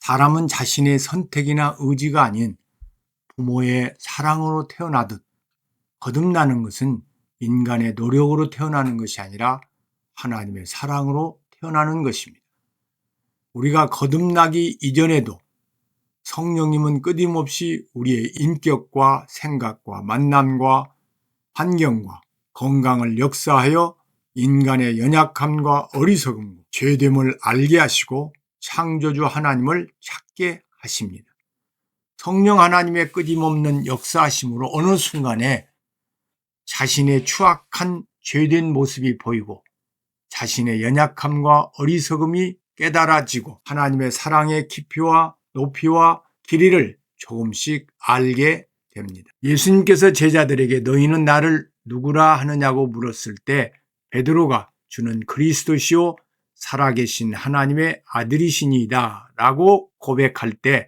사람은 자신의 선택이나 의지가 아닌 부모의 사랑으로 태어나듯 거듭나는 것은 인간의 노력으로 태어나는 것이 아니라 하나님의 사랑으로 태어나는 것입니다. 우리가 거듭나기 이전에도 성령님은 끊임없이 우리의 인격과 생각과 만남과 환경과 건강을 역사하여 인간의 연약함과 어리석음과 죄됨을 알게 하시고 창조주 하나님을 찾게 하십니다. 성령 하나님의 끊임없는 역사하심으로 어느 순간에 자신의 추악한 죄된 모습이 보이고 자신의 연약함과 어리석음이 깨달아지고 하나님의 사랑의 깊이와 높이와 길이를 조금씩 알게 됩니다. 예수님께서 제자들에게 너희는 나를 누구라 하느냐고 물었을 때 베드로가 주는 그리스도시요 살아계신 하나님의 아들이시니이다 라고 고백할 때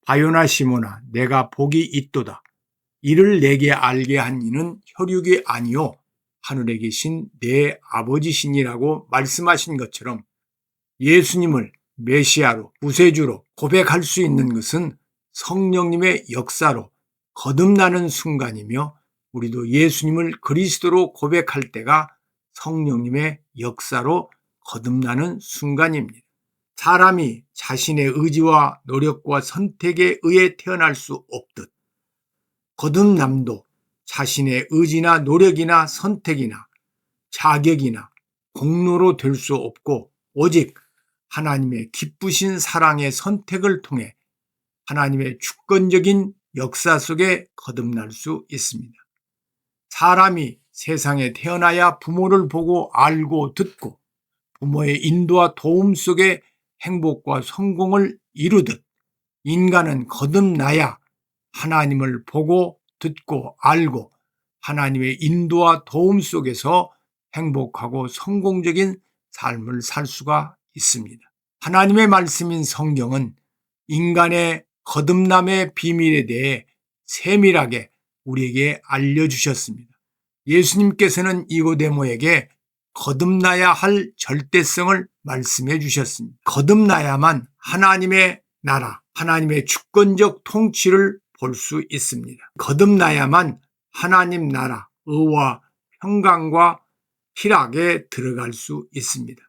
바요나 시몬아 내가 복이 있도다. 이를 내게 알게 한 이는 혈육이 아니요 하늘에 계신 내 아버지시니라고 말씀하신 것처럼 예수님을 메시아로 구세주로 고백할 수 있는 것은 성령님의 역사로 거듭나는 순간이며 우리도 예수님을 그리스도로 고백할 때가 성령님의 역사로 거듭나는 순간입니다. 사람이 자신의 의지와 노력과 선택에 의해 태어날 수 없듯 거듭남도 자신의 의지나 노력이나 선택이나 자격이나 공로로 될 수 없고 오직 하나님의 기쁘신 사랑의 선택을 통해 하나님의 주권적인 역사 속에 거듭날 수 있습니다. 사람이 세상에 태어나야 부모를 보고 알고 듣고 부모의 인도와 도움 속에 행복과 성공을 이루듯 인간은 거듭나야 하나님을 보고 듣고 알고 하나님의 인도와 도움 속에서 행복하고 성공적인 삶을 살 수가 있습니다. 하나님의 말씀인 성경은 인간의 거듭남의 비밀에 대해 세밀하게 우리에게 알려주셨습니다. 예수님께서는 니고데모에게 거듭나야 할 절대성을 말씀해 주셨습니다. 거듭나야만 하나님의 나라, 하나님의 주권적 통치를 볼 수 있습니다. 거듭나야만 하나님 나라, 의와 평강과 희락에 들어갈 수 있습니다.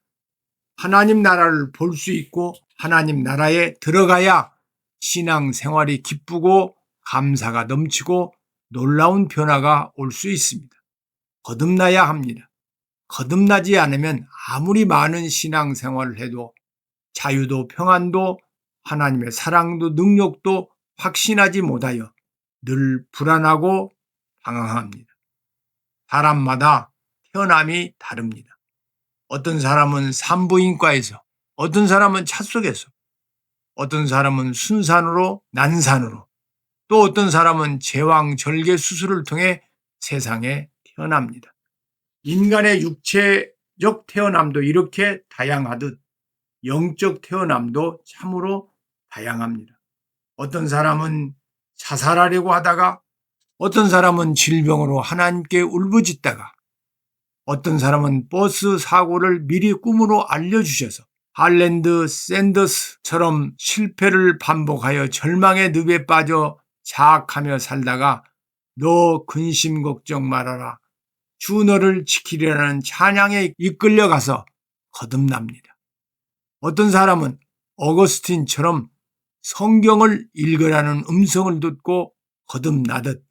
하나님 나라를 볼 수 있고 하나님 나라에 들어가야 신앙생활이 기쁘고 감사가 넘치고 놀라운 변화가 올 수 있습니다. 거듭나야 합니다. 거듭나지 않으면 아무리 많은 신앙생활을 해도 자유도 평안도 하나님의 사랑도 능력도 확신하지 못하여 늘 불안하고 방황합니다. 사람마다 태어남이 다릅니다. 어떤 사람은 산부인과에서, 어떤 사람은 차 속에서, 어떤 사람은 순산으로 난산으로, 또 어떤 사람은 제왕절개 수술을 통해 세상에 태어납니다. 인간의 육체적 태어남도 이렇게 다양하듯 영적 태어남도 참으로 다양합니다. 어떤 사람은 자살하려고 하다가 어떤 사람은 질병으로 하나님께 울부짖다가 어떤 사람은 버스 사고를 미리 꿈으로 알려주셔서 할랜드 샌더스처럼 실패를 반복하여 절망의 늪에 빠져 자학하며 살다가 너 근심 걱정 말아라. 주 너를 지키리라는 찬양에 이끌려가서 거듭납니다. 어떤 사람은 어거스틴처럼 성경을 읽으라는 음성을 듣고 거듭나듯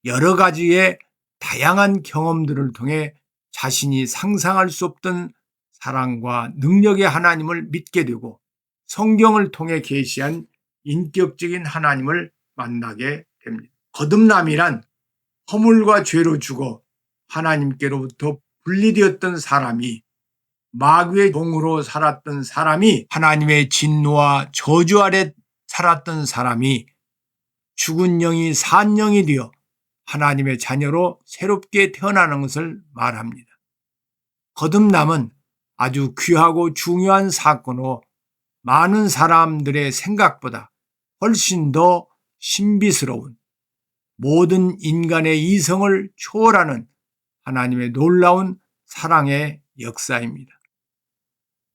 여러 가지의 다양한 경험들을 통해 자신이 상상할 수 없던 사랑과 능력의 하나님을 믿게 되고 성경을 통해 계시한 인격적인 하나님을 만나게 됩니다. 거듭남이란 허물과 죄로 죽어 하나님께로부터 분리되었던 사람이 마귀의 종으로 살았던 사람이 하나님의 진노와 저주 아래 살았던 사람이 죽은 영이 산 영이 되어 하나님의 자녀로 새롭게 태어나는 것을 말합니다. 거듭남은 아주 귀하고 중요한 사건으로 많은 사람들의 생각보다 훨씬 더 신비스러운 모든 인간의 이성을 초월하는 하나님의 놀라운 사랑의 역사입니다.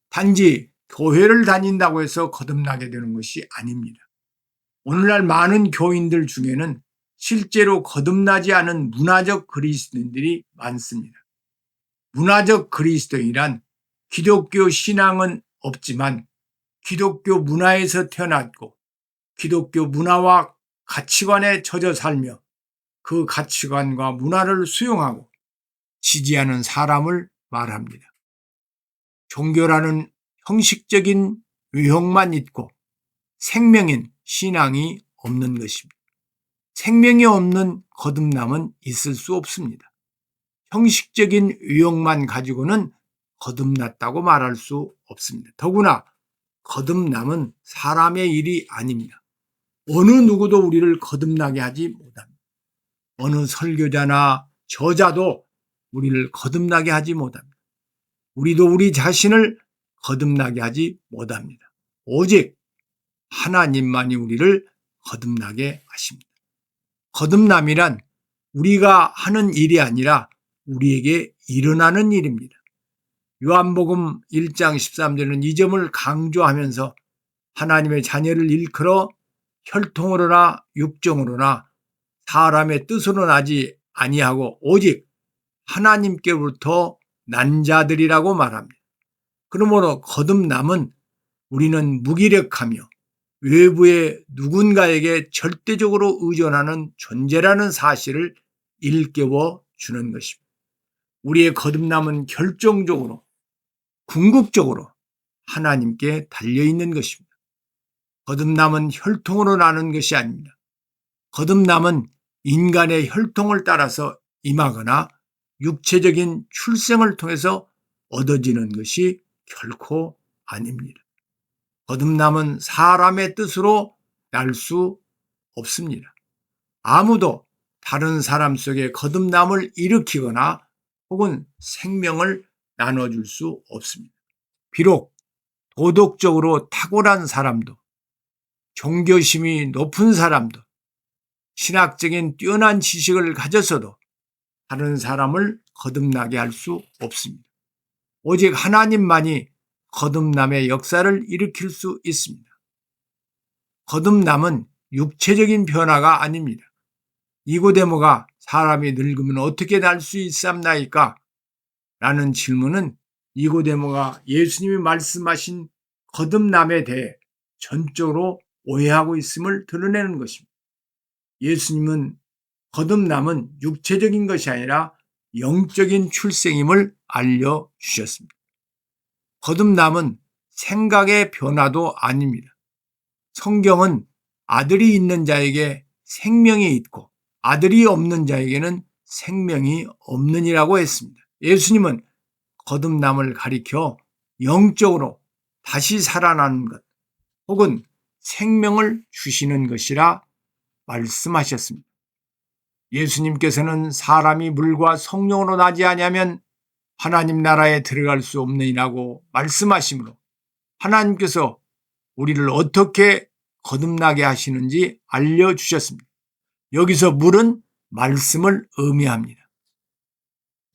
단지 교회를 다닌다고 해서 거듭나게 되는 것이 아닙니다. 오늘날 많은 교인들 중에는 실제로 거듭나지 않은 문화적 그리스도인들이 많습니다. 문화적 그리스도인이란 기독교 신앙은 없지만 기독교 문화에서 태어났고 기독교 문화와 가치관에 젖어 살며 그 가치관과 문화를 수용하고 지지하는 사람을 말합니다. 종교라는 형식적인 유형만 있고 생명인 신앙이 없는 것입니다. 생명이 없는 거듭남은 있을 수 없습니다. 형식적인 유형만 가지고는 거듭났다고 말할 수 없습니다. 더구나 거듭남은 사람의 일이 아닙니다. 어느 누구도 우리를 거듭나게 하지 못합니다. 어느 설교자나 저자도 우리를 거듭나게 하지 못합니다. 우리도 우리 자신을 거듭나게 하지 못합니다. 오직 하나님만이 우리를 거듭나게 하십니다. 거듭남이란 우리가 하는 일이 아니라 우리에게 일어나는 일입니다. 요한복음 1장 13절은 이 점을 강조하면서 하나님의 자녀를 일컬어 혈통으로나 육정으로나 사람의 뜻으로 나지 아니하고 오직 하나님께로부터 난 자들이라고 말합니다. 그러므로 거듭남은 우리는 무기력하며 외부의 누군가에게 절대적으로 의존하는 존재라는 사실을 일깨워 주는 것입니다. 우리의 거듭남은 결정적으로 궁극적으로 하나님께 달려있는 것입니다. 거듭남은 혈통으로 나는 것이 아닙니다. 거듭남은 인간의 혈통을 따라서 임하거나 육체적인 출생을 통해서 얻어지는 것이 결코 아닙니다. 거듭남은 사람의 뜻으로 날 수 없습니다. 아무도 다른 사람 속에 거듭남을 일으키거나 혹은 생명을 나눠줄 수 없습니다. 비록 도덕적으로 탁월한 사람도, 종교심이 높은 사람도, 신학적인 뛰어난 지식을 가졌어도 다른 사람을 거듭나게 할 수 없습니다. 오직 하나님만이 거듭남의 역사를 일으킬 수 있습니다. 거듭남은 육체적인 변화가 아닙니다. 니고데모가 사람이 늙으면 어떻게 날 수 있삼나이까? 라는 질문은 니고데모가 예수님이 말씀하신 거듭남에 대해 전적으로 오해하고 있음을 드러내는 것입니다. 예수님은 거듭남은 육체적인 것이 아니라 영적인 출생임을 알려주셨습니다. 거듭남은 생각의 변화도 아닙니다. 성경은 아들이 있는 자에게 생명이 있고 아들이 없는 자에게는 생명이 없느니라고 했습니다. 예수님은 거듭남을 가리켜 영적으로 다시 살아나는 것 혹은 생명을 주시는 것이라 말씀하셨습니다. 예수님께서는 사람이 물과 성령으로 나지 아니하면 하나님 나라에 들어갈 수 없느니라고 말씀하시므로 하나님께서 우리를 어떻게 거듭나게 하시는지 알려주셨습니다. 여기서 물은 말씀을 의미합니다.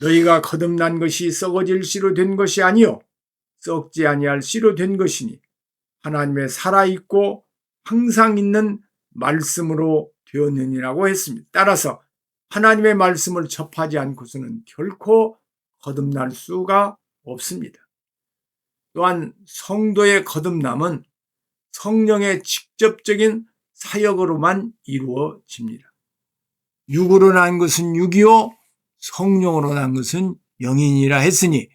너희가 거듭난 것이 썩어질 씨로 된 것이 아니요 썩지 아니할 씨로 된 것이니 하나님의 살아있고 항상 있는 말씀으로 되었느니라고 했습니다. 따라서 하나님의 말씀을 접하지 않고서는 결코 거듭날 수가 없습니다. 또한 성도의 거듭남은 성령의 직접적인 사역으로만 이루어집니다. 육으로 난 것은 육이요 성령으로 난 것은 영이니라 했으니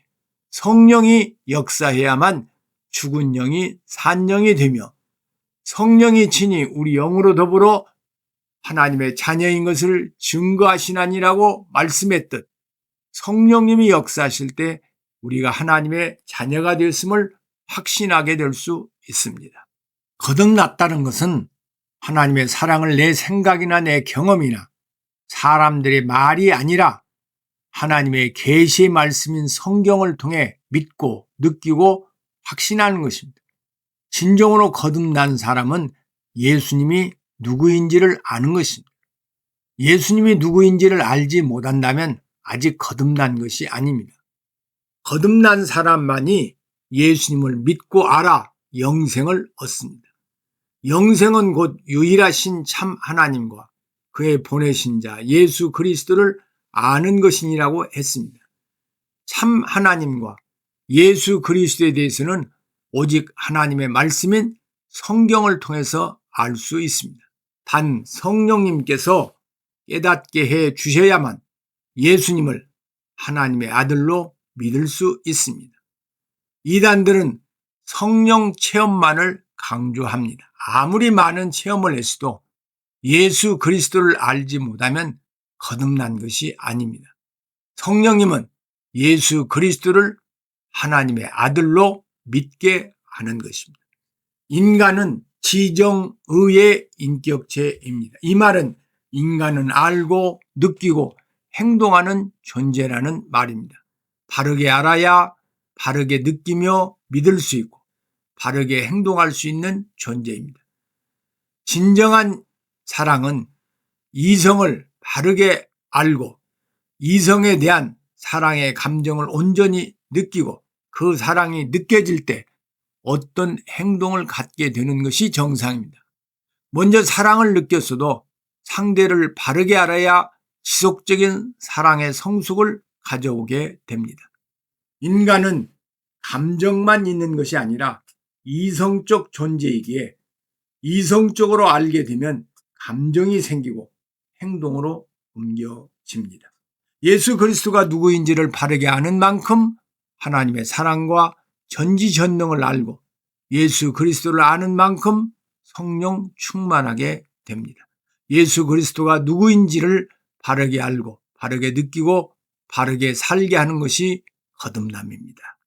성령이 역사해야만 죽은 영이 산 영이 되며 성령이 친히 우리 영으로 더불어 하나님의 자녀인 것을 증거하시나니라고 말씀했듯 성령님이 역사하실 때 우리가 하나님의 자녀가 되었음을 확신하게 될 수 있습니다. 거듭났다는 것은 하나님의 사랑을 내 생각이나 내 경험이나 사람들의 말이 아니라 하나님의 계시의 말씀인 성경을 통해 믿고 느끼고 확신하는 것입니다. 진정으로 거듭난 사람은 예수님이 누구인지를 아는 것입니다. 예수님이 누구인지를 알지 못한다면 아직 거듭난 것이 아닙니다. 거듭난 사람만이 예수님을 믿고 알아 영생을 얻습니다. 영생은 곧 유일하신 참 하나님과 그의 보내신 자 예수 그리스도를 아는 것이니라고 했습니다. 참 하나님과 예수 그리스도에 대해서는 오직 하나님의 말씀인 성경을 통해서 알 수 있습니다. 단 성령님께서 깨닫게 해 주셔야만 예수님을 하나님의 아들로 믿을 수 있습니다. 이단들은 성령 체험만을 강조합니다. 아무리 많은 체험을 했어도 예수 그리스도를 알지 못하면 거듭난 것이 아닙니다. 성령님은 예수 그리스도를 하나님의 아들로 믿게 하는 것입니다. 인간은 지정의의 인격체입니다. 이 말은 인간은 알고 느끼고 행동하는 존재라는 말입니다. 바르게 알아야 바르게 느끼며 믿을 수 있고 바르게 행동할 수 있는 존재입니다. 진정한 사랑은 이성을 바르게 알고 이성에 대한 사랑의 감정을 온전히 느끼고 그 사랑이 느껴질 때 어떤 행동을 갖게 되는 것이 정상입니다. 먼저 사랑을 느꼈어도 상대를 바르게 알아야 지속적인 사랑의 성숙을 가져오게 됩니다. 인간은 감정만 있는 것이 아니라 이성적 존재이기에 이성적으로 알게 되면 감정이 생기고 행동으로 옮겨집니다. 예수 그리스도가 누구인지를 바르게 아는 만큼 하나님의 사랑과 전지전능을 알고 예수 그리스도를 아는 만큼 성령 충만하게 됩니다. 예수 그리스도가 누구인지를 바르게 알고 바르게 느끼고 바르게 살게 하는 것이 거듭남입니다.